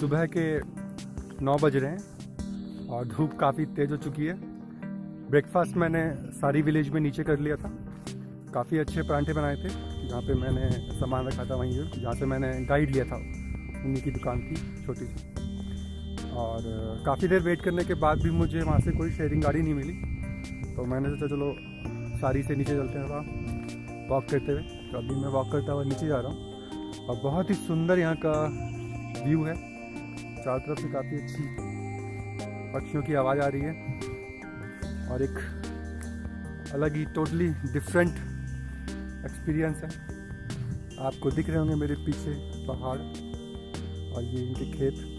सुबह के 9 बज रहे हैं और धूप काफ़ी तेज़ हो चुकी है। ब्रेकफास्ट मैंने सारी विलेज में नीचे कर लिया था। काफ़ी अच्छे परांठे बनाए थे। जहाँ पे मैंने सामान रखा था वहीं जहाँ से मैंने गाइड लिया था, उन्हीं की दुकान थी छोटी सी। और काफ़ी देर वेट करने के बाद भी मुझे वहाँ से कोई शेयरिंग गाड़ी नहीं मिली, तो मैंने सोचा चलो सारी से नीचे चलते हैं थोड़ा वॉक करते हुए। तो अभी मैं वॉक करता हुआ नीचे जा रहा हूँ और बहुत ही सुंदर यहाँ का व्यू है। चारों तरफ से काफ़ी अच्छी पक्षियों की आवाज़ आ रही है और एक अलग ही टोटली डिफरेंट एक्सपीरियंस है। आपको दिख रहे होंगे मेरे पीछे पहाड़ और ये इनके खेत।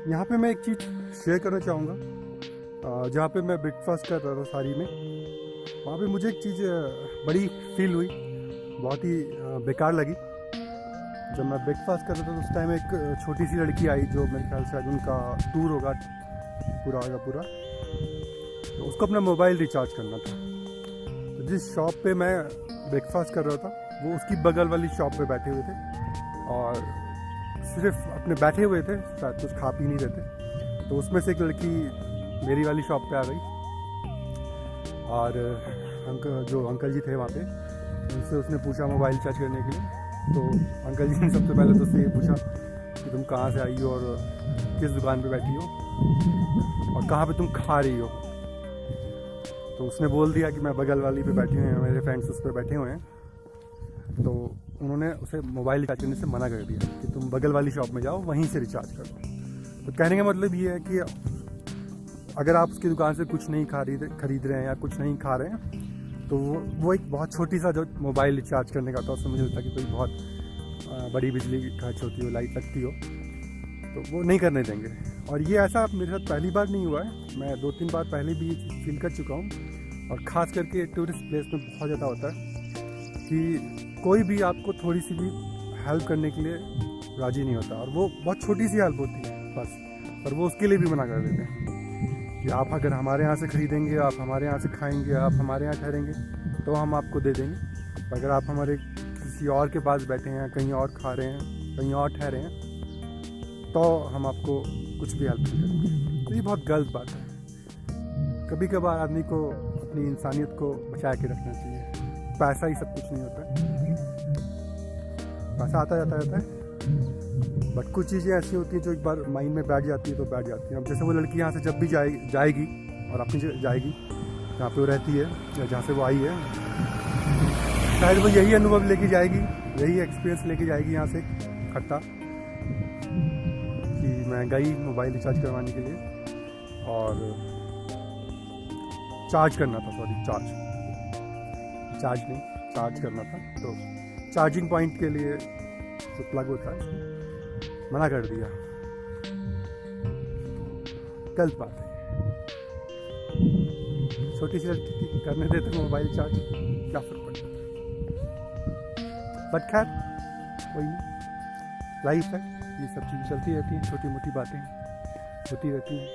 यहाँ पे मैं एक चीज़ शेयर करना चाहूँगा। जहाँ पे मैं ब्रेकफास्ट कर रहा था सारी में, वहाँ पे मुझे एक चीज़ बड़ी फील हुई, बहुत ही बेकार लगी। जब मैं ब्रेकफास्ट कर रहा था तो उस टाइम एक छोटी सी लड़की आई, जो मेरे ख्याल से आज उनका टूर होगा पूरा का पूरा, तो उसको अपना मोबाइल रिचार्ज करना था। तो जिस शॉप पे मैं ब्रेकफास्ट कर रहा था वो उसकी बगल वाली शॉप पे बैठे हुए थे और सिर्फ अपने बैठे हुए थे, शायद कुछ खा पी नहीं रहे थे। तो उसमें से एक लड़की मेरी वाली शॉप पे आ गई और जो अंकल जी थे वहाँ पे, उनसे उसने पूछा मोबाइल चार्ज करने के लिए। तो अंकल जी ने सबसे पहले तो उससे ये पूछा कि तुम कहाँ से आई हो और किस दुकान पे बैठी हो और कहाँ पे तुम खा रही हो। तो उसने बोल दिया कि मैं बगल वाली पे बैठी हुई हैं, मेरे फ्रेंड्स उस पर बैठे हुए हैं। तो उन्होंने उसे मोबाइल रिचार्ज करने से मना कर दिया कि तुम बगल वाली शॉप में जाओ, वहीं से रिचार्ज करो। तो कहने का मतलब ये है कि अगर आप उसकी दुकान से कुछ नहीं खरीद रहे हैं या कुछ नहीं खा रहे हैं, तो वो एक बहुत छोटी सा जो मोबाइल रिचार्ज करने का था, उसमें मुझे लगता है कि कोई बहुत बड़ी बिजली खर्च होती हो, लाइट लगती हो, तो वो नहीं करने देंगे। और ये ऐसा मेरे साथ पहली बार नहीं हुआ है, मैं 2-3 बार पहले भी फील कर चुका हूँ। और ख़ास करके टूरिस्ट प्लेस में बहुत ज़्यादा होता है कि कोई भी आपको थोड़ी सी भी हेल्प करने के लिए राज़ी नहीं होता, और वो बहुत छोटी सी हेल्प होती है बस, पर वो उसके लिए भी मना कर देते हैं कि आप अगर हमारे यहाँ से ख़रीदेंगे, आप हमारे यहाँ से खाएंगे, आप हमारे यहाँ ठहरेंगे तो हम आपको दे देंगे। अगर आप हमारे किसी और के पास बैठे हैं, कहीं और खा रहे हैं, कहीं और ठहरे हैं, तो हम आपको कुछ भी हेल्प नहीं करेंगे। तो ये बहुत गलत बात है। कभी कभार आदमी को अपनी इंसानियत को बचा के रखना चाहिए। पैसा ही सब कुछ नहीं होता है, पैसा आता जाता रहता है, बट कुछ चीज़ें ऐसी होती हैं जो एक बार माइंड में बैठ जाती है तो बैठ जाती हैं। अब जैसे वो लड़की यहाँ से जब भी जाएगी और अपनी जगह जाएगी जहाँ पे वो रहती है या जहाँ से वो आई है, शायद वो यही अनुभव लेके जाएगी, यही एक्सपीरियंस लेके जाएगी यहाँ से इकट्ठा, कि मैं गई मोबाइल रिचार्ज करवाने के लिए और चार्ज करना था, चार्ज नहीं, चार्ज करना था। तो चार्जिंग पॉइंट के लिए जो प्लग होता है मना कर दिया। गलत बात है। छोटी सी लड़की करने देते मोबाइल चार्ज, क्या फर्क पड़ता है। बट खैर कोई नहीं, लाइफ है, ये सब चीज़ें चलती रहती हैं, छोटी मोटी बातें होती रहती हैं।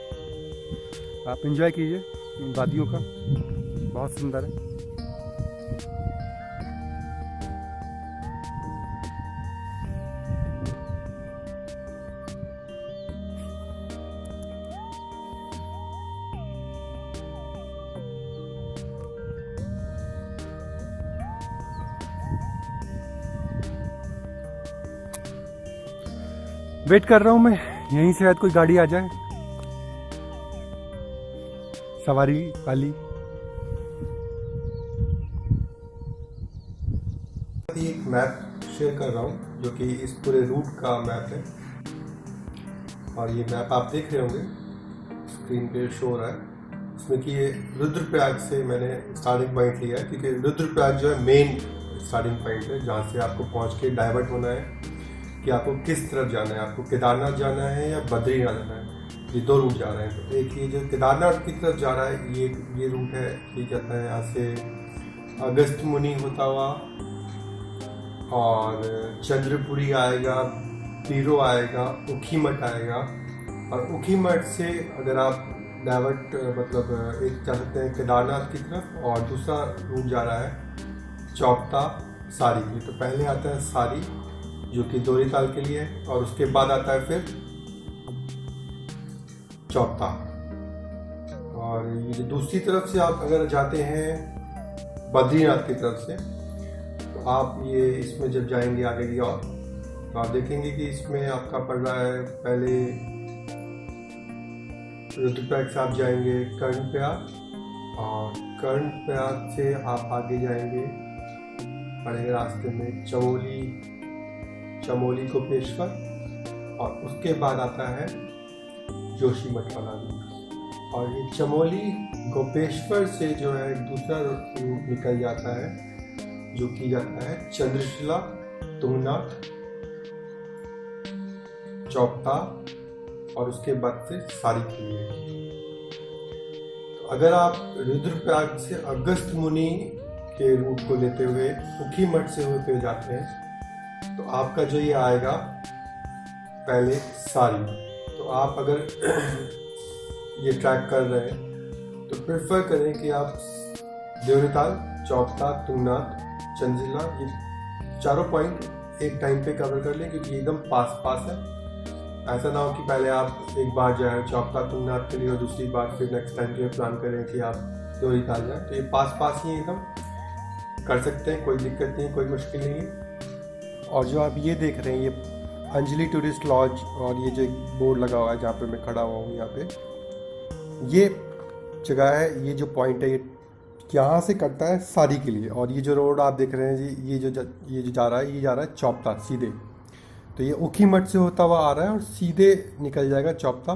आप एंजॉय कीजिए इन वादियों का, बहुत सुंदर है। वेट कर रहा हूँ मैं, यहीं से शायद कोई गाड़ी आ जाए सवारी वाली। एक मैप शेयर कर रहा हूँ जो कि इस पूरे रूट का मैप है, और ये मैप आप देख रहे होंगे, स्क्रीन पे शो हो रहा है उसमें कि ये रुद्रप्रयाग से मैंने स्टार्टिंग पॉइंट लिया है, क्योंकि रुद्रप्रयाग जो है मेन स्टार्टिंग पॉइंट है जहाँ से आपको पहुँच के डाइवर्ट होना है कि आपको किस तरफ जाना है, आपको केदारनाथ जाना है या बद्रीनाथ जाना है। ये दो रूट जा रहे हैं। तो एक ये जो केदारनाथ की तरफ जा रहा है ये रूट है, ये जाता है यहाँ से अगस्त मुनि होता हुआ और चंद्रपुरी आएगा, पीरो आएगा, उखीमठ आएगा, और उखीमठ से अगर आप डाइवर्ट मतलब एक जा सकते हैं केदारनाथ की तरफ, और दूसरा रूट जा रहा है चौपता सारी के लिए। तो पहले आता है सारी जो कि दोरीताल के लिए है, और उसके बाद आता है फिर चौपता। और ये जो दूसरी तरफ से आप अगर जाते हैं बद्रीनाथ की तरफ से, तो आप ये इसमें जब जाएंगे आगे की ओर तो आप देखेंगे कि इसमें आपका पड़ रहा है पहले रुद्रप्रयाग से आप जाएंगे कर्णप्रयाग, और कर्णप्रयाग से आप आगे जाएंगे पड़ेगा रास्ते में चमोली कोपेश्वर, और उसके बाद आता है जोशीमठ वाला रूट। और ये चमोली गोपेश्वर से जो है एक दूसरा रूट निकल जाता है जो कि जाता है चंद्रशिला, तुंगनाथ, चौपता, और उसके बाद फिर सारी के लिए। तो अगर आप रुद्रप्रयाग से अगस्त मुनि के रूट को लेते हुए उखीमठ से होते हुए जाते हैं तो आपका जो ये आएगा पहले सारी। तो आप अगर ये ट्रैक कर रहे हैं तो प्रेफर करें कि आप देवरीताल, चौपता, तुंगनाथ, चंद्रशिला ये चारों पॉइंट एक टाइम पे कवर कर लें, क्योंकि एकदम पास है। ऐसा ना हो कि पहले आप एक बार जाए चौपता तुंगनाथ के लिए और दूसरी बार फिर नेक्स्ट टाइम के लिए प्लान करें कि आप देवरीताल जाएँ। तो ये पास ही एकदम कर सकते हैं, कोई दिक्कत नहीं, कोई मुश्किल नहीं है। और जो आप ये देख रहे हैं ये अंजलि टूरिस्ट लॉज, और ये जो एक बोर्ड लगा हुआ है जहाँ पे मैं खड़ा हुआ हूँ, यहाँ पे ये जगह है, ये जो पॉइंट है ये यहाँ से कटता है सारी के लिए। और ये जो रोड आप देख रहे हैं जी, ये जो जा रहा है, ये जा रहा है चौपता सीधे। तो ये उखीमठ से होता हुआ आ रहा है और सीधे निकल जाएगा चौपता।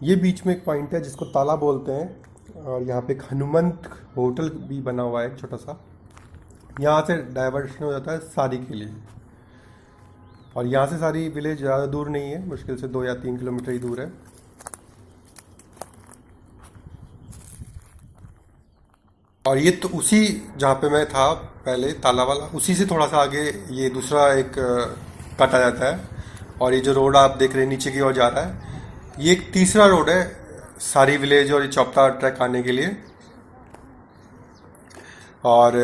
ये बीच में एक पॉइंट है जिसको ताला बोलते हैं, और यहाँ पे एक हनुमंत होटल भी बना हुआ है एक छोटा सा। यहाँ से डाइवर्शन हो जाता है सारी के लिए, और यहाँ से सारी विलेज ज़्यादा दूर नहीं है, मुश्किल से 2 या 3 किलोमीटर ही दूर है। और ये तो उसी जहाँ पे मैं था पहले ताला वाला, उसी से थोड़ा सा आगे ये दूसरा एक काटा जाता है। और ये जो रोड आप देख रहे हैं नीचे की ओर जा रहा है, ये एक तीसरा रोड है सारी विलेज और ये चौपता ट्रैक आने के लिए। और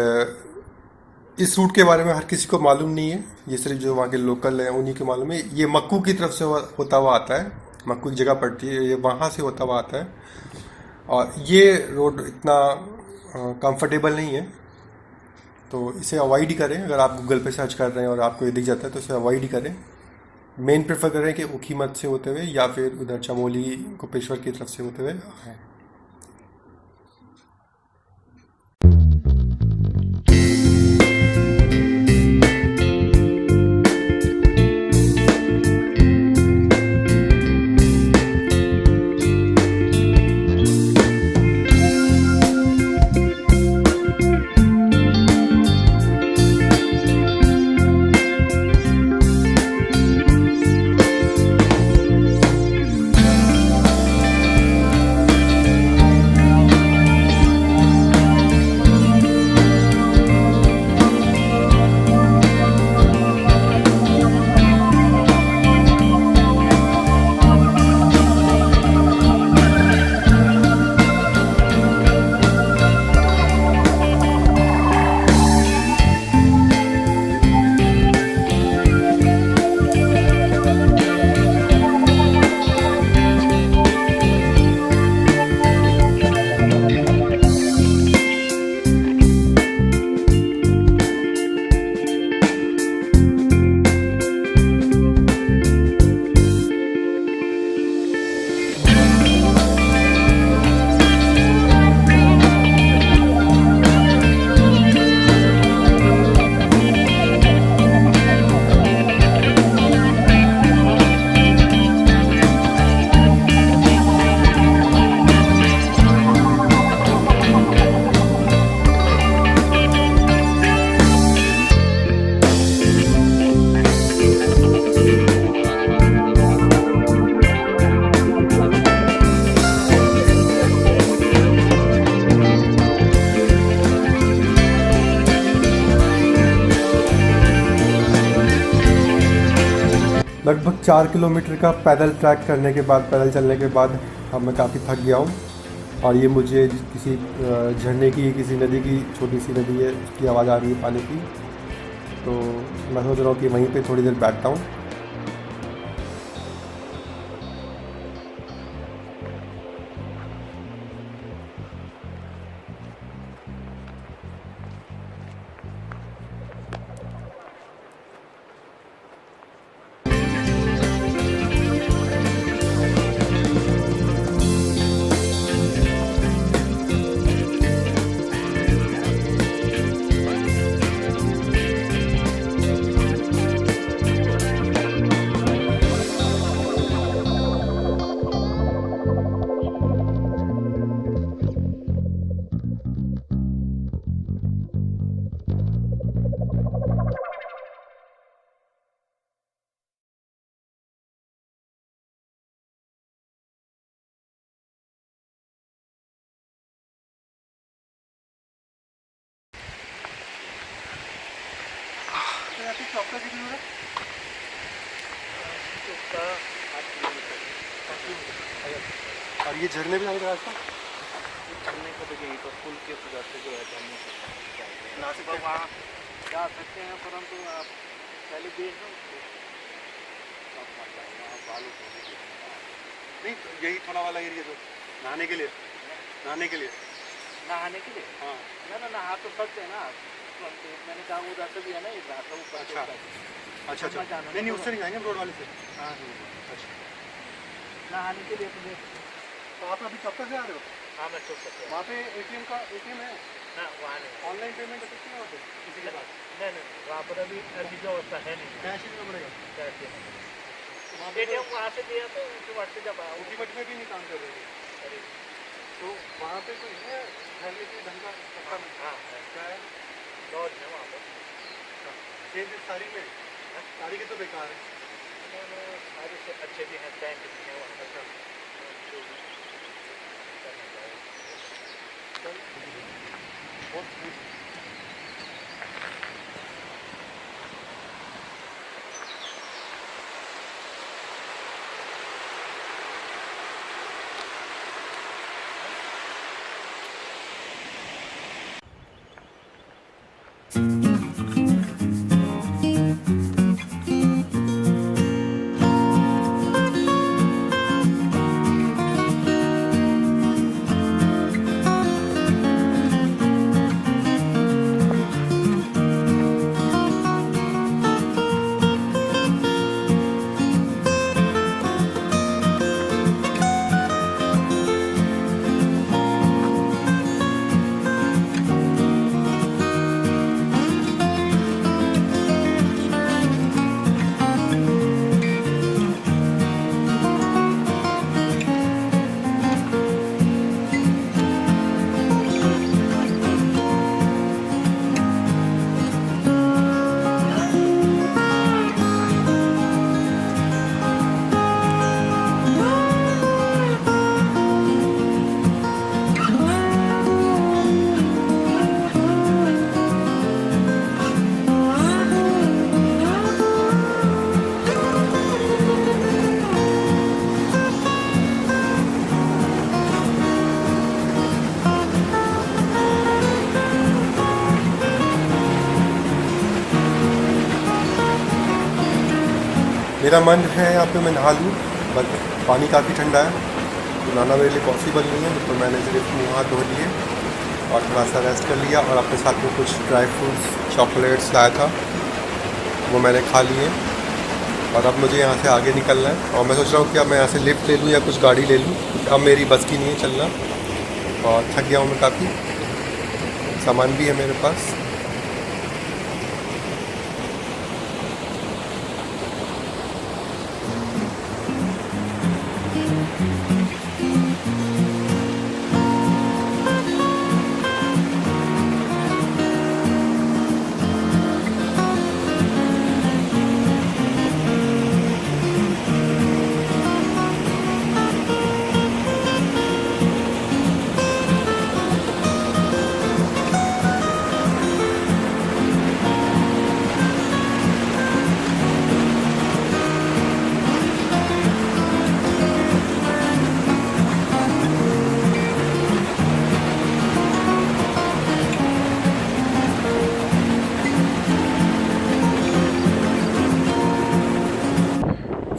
इस रूट के बारे में हर किसी को मालूम नहीं है, ये सिर्फ जो वहाँ के लोकल हैं उन्हीं को मालूम है। ये मक्कू की तरफ से होता हुआ आता है, मक्कू की जगह पड़ती है, ये वहाँ से होता हुआ आता है। और ये रोड इतना कंफर्टेबल नहीं है, तो इसे अवॉइड ही करें। अगर आप गूगल पे सर्च कर रहे हैं और आपको ये दिख जाता है तो इसे अवॉइड ही करें। मेन प्रेफर करें कि उखीमठ से होते हुए या फिर उधर चमोली कोपेश्वर की तरफ से होते हुए आएँ। लगभग 4 किलोमीटर का पैदल ट्रैक करने के बाद, पैदल चलने के बाद अब मैं काफ़ी थक गया हूँ। और ये मुझे किसी झरने की, किसी नदी की, छोटी सी नदी है, उसकी आवाज़ आ रही है पानी की। तो मैं सोच रहा हूँ कि वहीं पे थोड़ी देर बैठता हूँ। आपका कितनी दूर है? और ये झरने भी जाने का रास्ता? झरने को देखिए तो पुल के जाते जो है झरने ना सकते वहाँ जा सकते हैं, परंतु आप पहले देख लो बालू नहीं, तो यही थोड़ा वाला एरिया जो नहाने के लिए, नहाने के लिए हाँ ना नहा तो सकते हैं ना। मैंने कहा वो रास्ता भी है ना, एक रास्ता ऊपर। अच्छा नहीं उससे नहीं जाएंगे, रोड वाले से। हाँ अच्छा, नहाने के लिए तो देख। तो आप अभी कब तक से आ रहे हो? हाँ मैं चुप सकता हूँ। वहाँ पे एटीएम है ना वहाँ नहीं, ऑनलाइन पेमेंट कर सकते हैं वहाँ पे किसी के पास? नहीं वहाँ पर अभी व्यवस्था है नहीं, कैश ही देना पड़ेगा। एटीएम वहाँ से दिया तो वाट से जब टिकट में भी नहीं काम कर रहे थे। तो वहाँ पे कोई है ठहरने की ढंग का पक्का नहीं? हाँ क्या है? लॉज है वहाँ पर। चेंज सारी में, सारी के तो बेकार है। सारे से अच्छे भी हैं, बैंक भी हैं वहाँ पर। जो भी बहुत मेरा मन है यहाँ पे मैं नहा लूँ, बट पानी काफ़ी ठंडा है तो नहाना मेरे लिए पॉसिबल नहीं है। तो मैंने सिर्फ मुँह हाथ धो लिए और थोड़ा सा रेस्ट कर लिया और अपने साथ में कुछ ड्राई फ्रूट्स, चॉकलेट्स लाया था, वो मैंने खा लिए। और अब मुझे यहाँ से आगे निकलना है और मैं सोच रहा हूँ कि अब मैं यहाँ से लिफ्ट ले लूँ या कुछ गाड़ी ले लूँ। अब मेरी बस की नहीं है चलना और थक गया हूँ मैं काफ़ी, सामान भी है मेरे पास।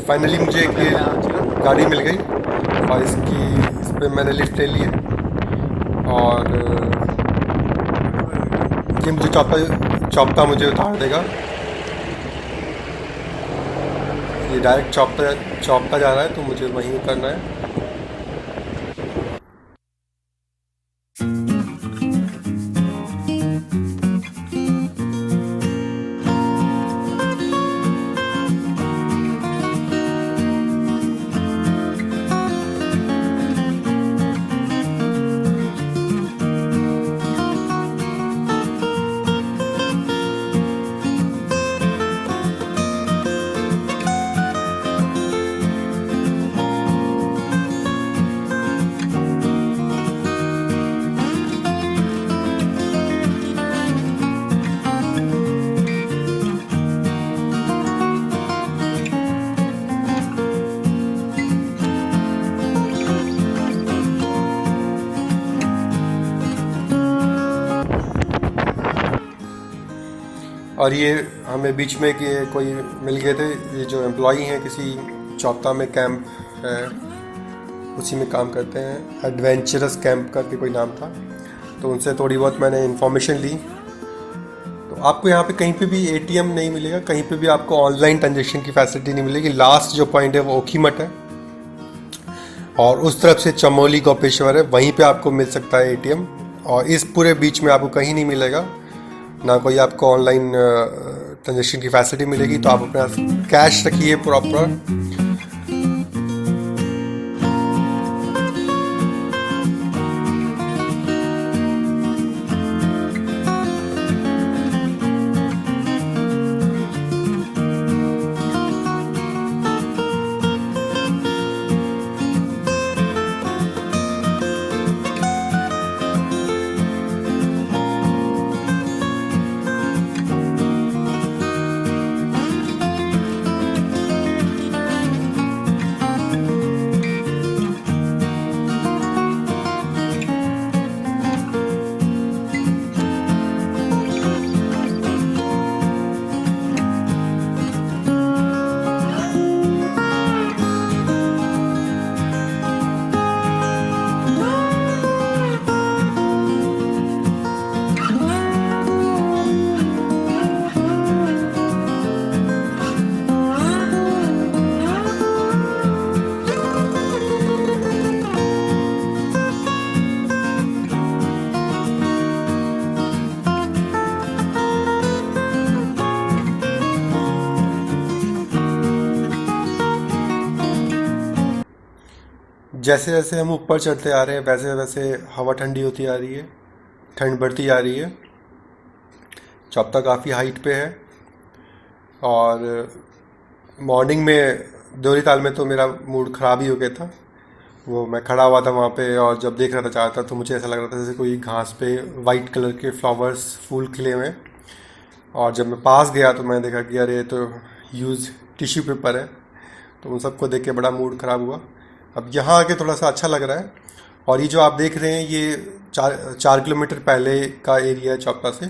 फाइनली मुझे एक ये गाड़ी मिल गई और इस पर मैंने लिफ्ट ले ली है और ये मुझे चौपता मुझे उतार देगा। ये डायरेक्ट चौपता जा रहा है तो मुझे वहीं उतरना है। और ये हमें बीच में कि कोई मिल गए थे, ये जो एम्प्लॉई हैं किसी चौपता में कैंप है उसी में काम करते हैं, एडवेंचरस कैंप करके कोई नाम था, तो उनसे थोड़ी बहुत मैंने इन्फॉर्मेशन ली। तो आपको यहाँ पे कहीं पे भी एटीएम नहीं मिलेगा, कहीं पे भी आपको ऑनलाइन ट्रांजेक्शन की फैसिलिटी नहीं मिलेगी। लास्ट जो पॉइंट है वो ओखीमठ है और उस तरफ से चमोली गोपेश्वर है, वहीं पे आपको मिल सकता है एटीएम। और इस पूरे बीच में आपको कहीं नहीं मिलेगा, ना कोई आपको ऑनलाइन ट्रांजेक्शन की फैसिलिटी मिलेगी। तो आप अपने पास कैश रखिए प्रॉपर। जैसे जैसे हम ऊपर चढ़ते आ रहे हैं वैसे वैसे हवा ठंडी होती आ रही है, ठंड बढ़ती आ रही है। चौपता काफ़ी हाइट पे है और मॉर्निंग में देवरी ताल में तो मेरा मूड ख़राब ही हो गया था। वो मैं खड़ा हुआ था वहाँ पे और जब देख रहा था चाहता तो मुझे ऐसा लग रहा था जैसे कोई घास पे वाइट कलर के फ्लावर्स फूल खिले हुए हैं। और जब मैं पास गया तो मैंने देखा कि अरे ये तो यूज़ टिश्यू पेपर है, तो उन सबको देख के बड़ा मूड ख़राब हुआ। अब यहाँ आके थोड़ा सा अच्छा लग रहा है। और ये जो आप देख रहे हैं ये 4 किलोमीटर पहले का एरिया है चौपता से,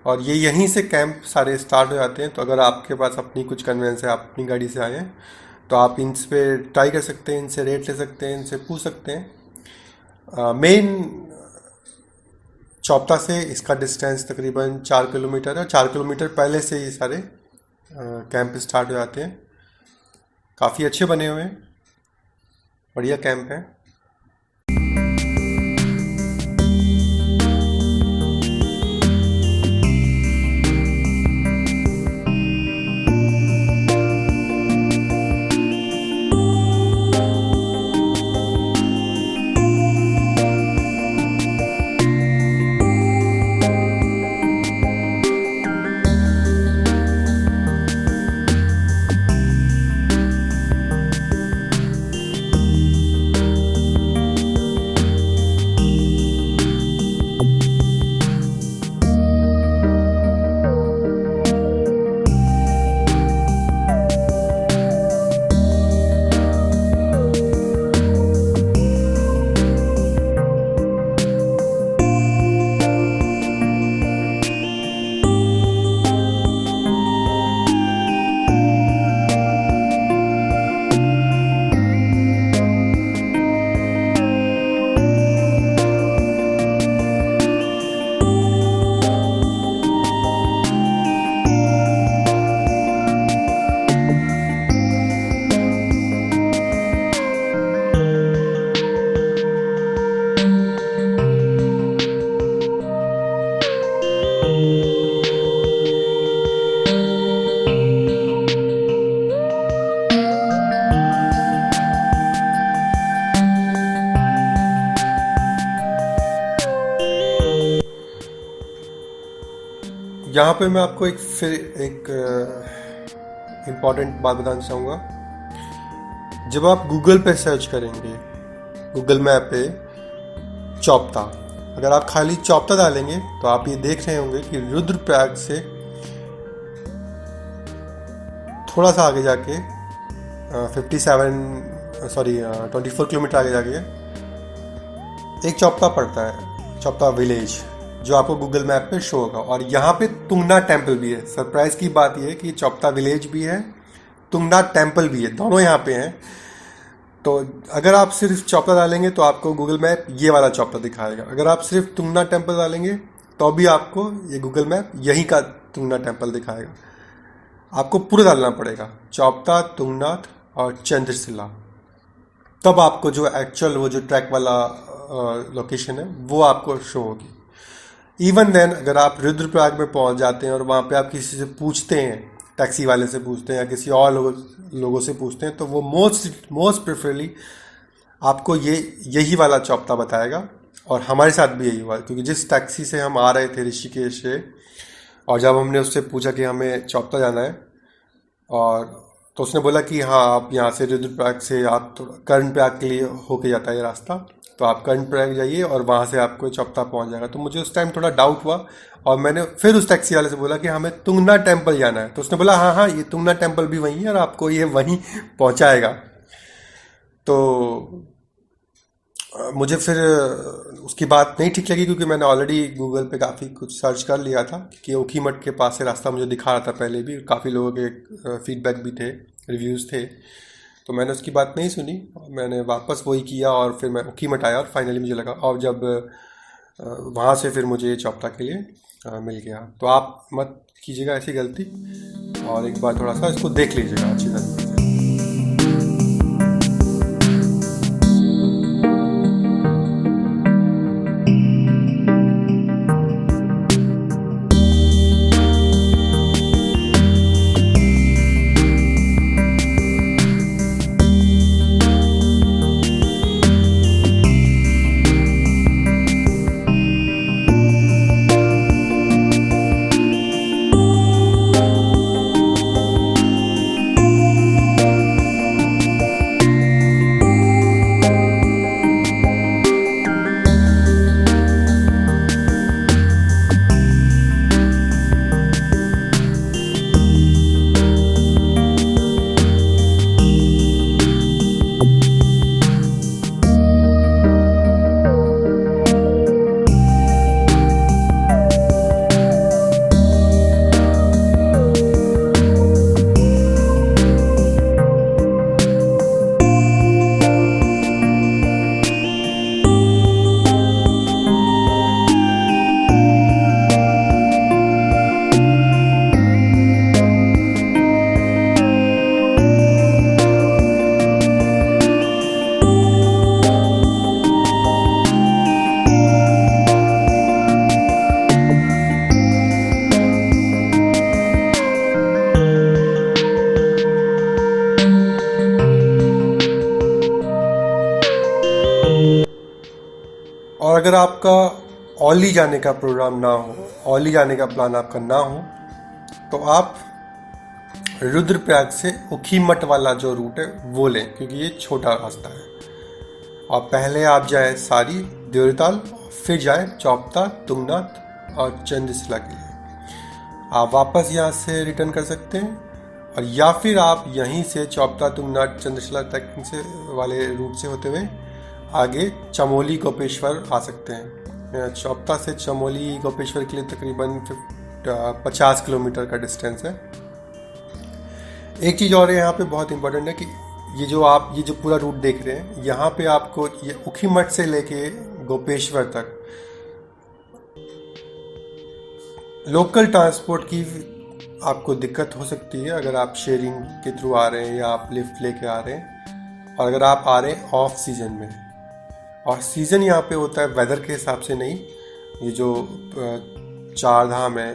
और ये यहीं से कैंप सारे स्टार्ट हो जाते हैं। तो अगर आपके पास अपनी कुछ कन्वेंस है, आप अपनी गाड़ी से आए हैं, तो आप इन पे ट्राई कर सकते हैं, इनसे रेट ले सकते हैं, इनसे पूछ सकते हैं। मेन चौपता से इसका डिस्टेंस तकरीबन 4 किलोमीटर है। 4 किलोमीटर पहले से ये सारे कैंप स्टार्ट हो जाते हैं। काफ़ी अच्छे बने हुए हैं, बढ़िया कैंप है। यहाँ पे मैं आपको फिर एक इम्पॉर्टेंट बात बताना चाहूँगा। जब आप गूगल पे सर्च करेंगे, गूगल मैप पे चौपता, अगर आप खाली चौपता डालेंगे तो आप ये देख रहे होंगे कि रुद्रप्रयाग से थोड़ा सा आगे जाके 24 किलोमीटर आगे जाके एक चौपता पड़ता है, चौपता विलेज, जो आपको गूगल मैप पे शो होगा। और यहाँ पे तुंगनाथ टेम्पल भी है। सरप्राइज की बात यह है कि चौपता विलेज भी है, तुंगनाथ टेम्पल भी है, दोनों यहाँ पे हैं। तो अगर आप सिर्फ चौपता डालेंगे तो आपको गूगल मैप ये वाला चौपता दिखाएगा। अगर आप सिर्फ तुंगनाथ टेम्पल डालेंगे तो भी आपको ये गूगल मैप यहीं का तुंगनाथ टेम्पल दिखाएगा। आपको पूरा डालना पड़ेगा, चौपता, तुंगनाथ और चंद्रशिला, तब आपको जो एक्चुअल वो जो ट्रैक वाला लोकेशन है वो आपको शो होगी। इवन देन अगर आप रुद्रप्रयाग में पहुंच जाते हैं और वहाँ पे आप किसी से पूछते हैं, टैक्सी वाले से पूछते हैं या किसी और लोगों से पूछते हैं, तो वो मोस्ट प्रेफरली आपको यही वाला चौपता बताएगा। और हमारे साथ भी यही हुआ, क्योंकि जिस टैक्सी से हम आ रहे थे ऋषिकेश से, और जब हमने उससे पूछा कि हमें चौपता जाना है, और तो उसने बोला कि हाँ आप यहाँ से रुद्रप्रयाग से आप थोड़ा कर्णप्रयाग के लिए होके जाता है ये रास्ता, तो आप कर्णप्रयाग जाइए और वहाँ से आपको चौपता पहुँच जाएगा। तो मुझे उस टाइम थोड़ा डाउट हुआ और मैंने फिर उस टैक्सी वाले से बोला कि हमें तुंगनाथ टेम्पल जाना है। तो उसने बोला हाँ ये तुंगनाथ टेम्पल भी वहीं है और आपको ये वहीं पहुँचाएगा। तो मुझे फिर उसकी बात नहीं ठीक लगी, क्योंकि मैंने ऑलरेडी गूगल पे काफ़ी कुछ सर्च कर लिया था कि ऊखीमठ के पास से रास्ता मुझे दिखा रहा था पहले भी, काफ़ी लोगों के फीडबैक भी थे, रिव्यूज़ थे। तो मैंने उसकी बात नहीं सुनी, मैंने वापस वही किया और फिर मैं ऊखीमठ आया और फाइनली मुझे लगा, और जब वहाँ से फिर मुझे चौपता के लिए मिल गया। तो आप मत कीजिएगा ऐसी गलती, और एक बार थोड़ा सा इसको देख लीजिएगा अच्छी तरह से। और अगर आपका औली जाने का प्रोग्राम ना हो, औली जाने का प्लान आपका ना हो, तो आप रुद्रप्रयाग से ऊखीमठ वाला जो रूट है वो लें, क्योंकि ये छोटा रास्ता है। और पहले आप जाएं सारी देवरीताल, फिर जाएं चौपता, तुंगनाथ और चंद्रशिला के लिए। आप वापस यहाँ से रिटर्न कर सकते हैं, और या फिर आप यहीं से चौपता, तुंगनाथ, चंद्रशिला तक से वाले रूट से होते हुए आगे चमोली गोपेश्वर आ सकते हैं। चौपता से चमोली गोपेश्वर के लिए तकरीबन 50 किलोमीटर का डिस्टेंस है। एक चीज़ और है यहाँ पे बहुत इंपॉर्टेंट है कि ये जो पूरा रूट देख रहे हैं, यहाँ पे आपको ये ऊखीमठ से लेके गोपेश्वर तक लोकल ट्रांसपोर्ट की आपको दिक्कत हो सकती है अगर आप शेयरिंग के थ्रू आ रहे हैं या आप लिफ्ट लेके आ रहे हैं, और अगर आप आ रहे हैं ऑफ सीजन में। और सीज़न यहाँ पे होता है वेदर के हिसाब से नहीं। ये जो 4 धाम है,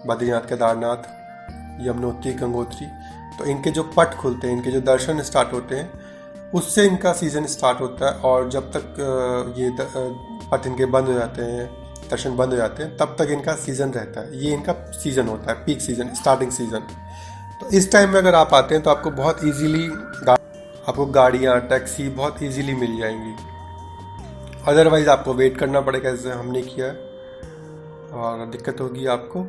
बद्रीनाथ, केदारनाथ, यमुनोत्री, गंगोत्री, तो इनके जो पट खुलते हैं, इनके जो दर्शन स्टार्ट होते हैं, उससे इनका सीज़न स्टार्ट होता है। और जब तक ये पट इनके बंद हो जाते हैं, दर्शन बंद हो जाते हैं तब तक इनका सीज़न रहता है। ये इनका सीज़न होता है, पीक सीज़न, स्टार्टिंग सीज़न। तो इस टाइम में अगर आप आते हैं तो आपको बहुत ईजीली आपको गाड़ियाँ, टैक्सी बहुत ईजीली मिल जाएंगी। अदरवाइज़ आपको वेट करना पड़ेगा, जैसे हमने किया और दिक्कत होगी आपको।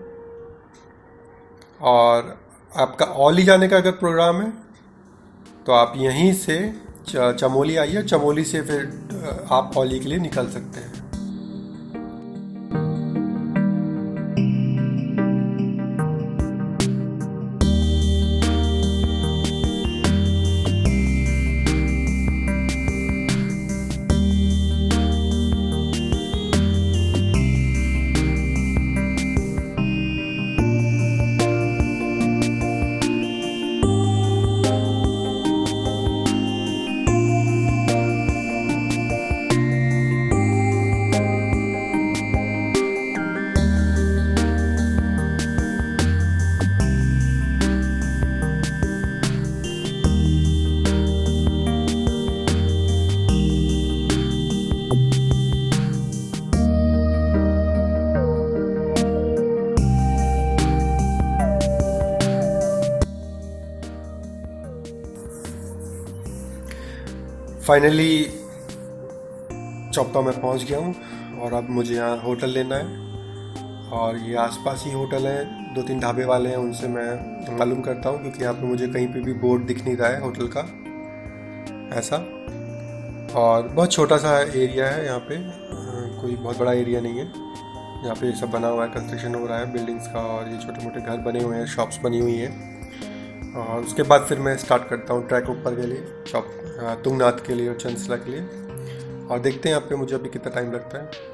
और आपका औली जाने का अगर प्रोग्राम है तो आप यहीं से चमोली आइए, चमोली से फिर आप औली के लिए निकल सकते हैं। फाइनली चौपता में पहुंच गया हूं और अब मुझे यहाँ होटल लेना है। और ये आसपास ही होटल है, 2-3 ढाबे वाले हैं, उनसे मैं मालूम करता हूँ, क्योंकि यहाँ पे मुझे कहीं पे भी बोर्ड दिख नहीं रहा है होटल का ऐसा। और बहुत छोटा सा एरिया है यहाँ पे, कोई बहुत बड़ा एरिया नहीं है। यहाँ पे सब बना हुआ है, कंस्ट्रक्शन हो रहा है बिल्डिंग्स का, और ये छोटे मोटे घर बने हुए हैं, शॉप्स बनी हुई हैं। और उसके बाद फिर मैं स्टार्ट करता हूँ ट्रैक ऊपर के लिए, तुंगनाथ के लिए और चंदसला के लिए। और देखते हैं यहाँ पे मुझे अभी कितना टाइम लगता है।